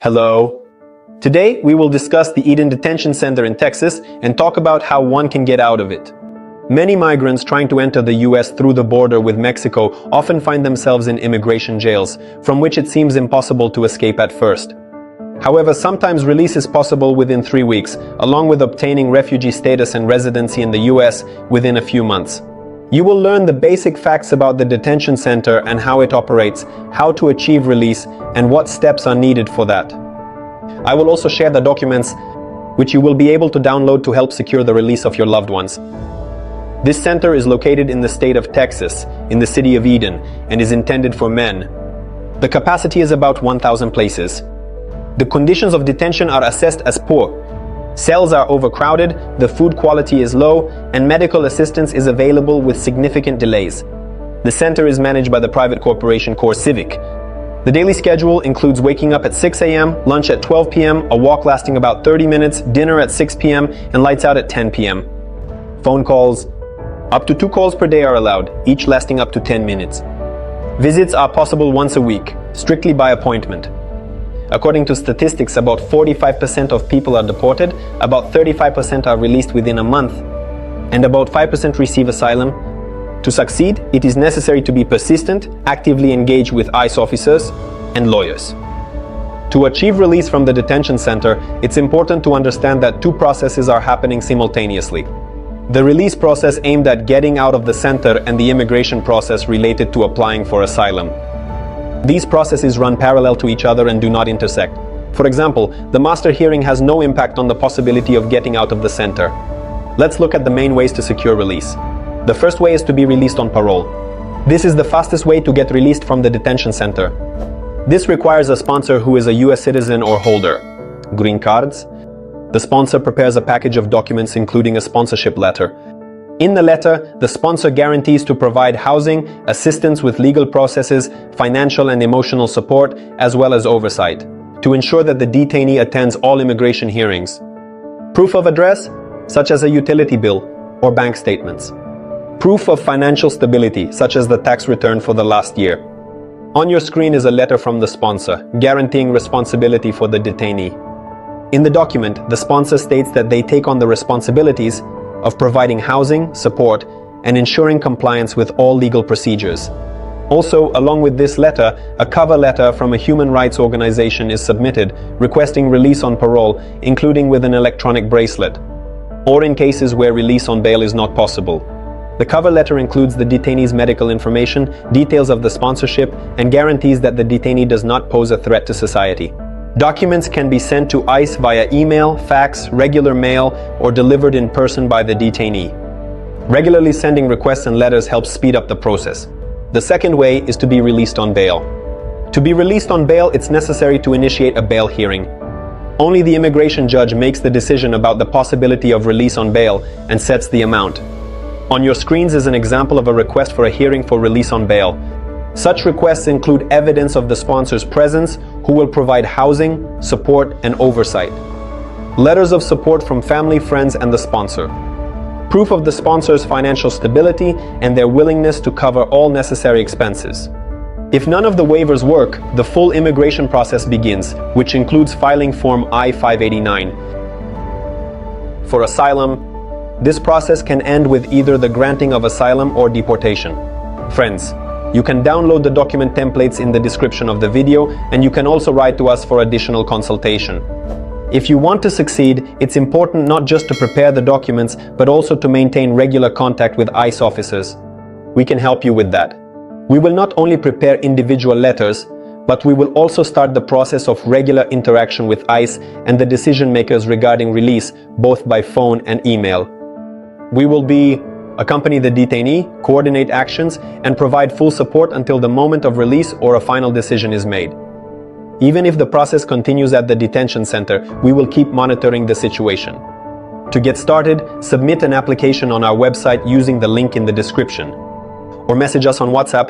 Hello. Today, we will discuss the Eden Detention Center in Texas and talk about how one can get out of it. Many migrants trying to enter the US through the border with Mexico often find themselves in immigration jails, from which it seems impossible to escape at first. However, sometimes release is possible within 3 weeks, along with obtaining refugee status and residency in the US within a few months. You will learn the basic facts about the detention center and how it operates, how to achieve release, and what steps are needed for that. I will also share the documents which you will be able to download to help secure the release of your loved ones. This center is located in the state of Texas, in the city of Eden, and is intended for men. The capacity is about 1,000 places. The conditions of detention are assessed as poor. Cells are overcrowded, the food quality is low, and medical assistance is available with significant delays. The center is managed by the private corporation CoreCivic. The daily schedule includes waking up at 6 a.m., lunch at 12 p.m., a walk lasting about 30 minutes, dinner at 6 p.m., and lights out at 10 p.m. Phone calls. Up to 2 calls per day are allowed, each lasting up to 10 minutes. Visits are possible once a week, strictly by appointment. According to statistics, about 45% of people are deported, about 35% are released within a month, and about 5% receive asylum. To succeed, it is necessary to be persistent, actively engage with ICE officers and lawyers. To achieve release from the detention center, it's important to understand that 2 processes are happening simultaneously. The release process aimed at getting out of the center and the immigration process related to applying for asylum. These processes run parallel to each other and do not intersect. For example, the master hearing has no impact on the possibility of getting out of the center. Let's look at the main ways to secure release. The first way is to be released on parole. This is the fastest way to get released from the detention center. This requires a sponsor who is a US citizen or holder. Green cards. The sponsor prepares a package of documents including a sponsorship letter. In the letter, the sponsor guarantees to provide housing, assistance with legal processes, financial and emotional support, as well as oversight, to ensure that the detainee attends all immigration hearings. Proof of address, such as a utility bill or bank statements. Proof of financial stability, such as the tax return for the last year. On your screen is a letter from the sponsor, guaranteeing responsibility for the detainee. In the document, the sponsor states that they take on the responsibilities of providing housing, support, and ensuring compliance with all legal procedures. Also, along with this letter, a cover letter from a human rights organization is submitted requesting release on parole, including with an electronic bracelet, or in cases where release on bail is not possible. The cover letter includes the detainee's medical information, details of the sponsorship, and guarantees that the detainee does not pose a threat to society. Documents can be sent to ICE via email, fax, regular mail, or delivered in person by the detainee. Regularly sending requests and letters helps speed up the process. The second way is to be released on bail. To be released on bail, it's necessary to initiate a bail hearing. Only the immigration judge makes the decision about the possibility of release on bail and sets the amount. On your screens is an example of a request for a hearing for release on bail. Such requests include evidence of the sponsor's presence, who will provide housing, support, and oversight. Letters of support from family, friends, and the sponsor. Proof of the sponsor's financial stability and their willingness to cover all necessary expenses. If none of the waivers work, the full immigration process begins, which includes filing Form I-589. For asylum, this process can end with either the granting of asylum or deportation. Friends, you can download the document templates in the description of the video, and you can also write to us for additional consultation. If you want to succeed, it's important not just to prepare the documents, but also to maintain regular contact with ICE officers. We can help you with that. We will not only prepare individual letters, but we will also start the process of regular interaction with ICE and the decision makers regarding release, both by phone and email. We will accompany the detainee, coordinate actions, and provide full support until the moment of release or a final decision is made. Even if the process continues at the detention center, we will keep monitoring the situation. To get started, submit an application on our website using the link in the description, or message us on WhatsApp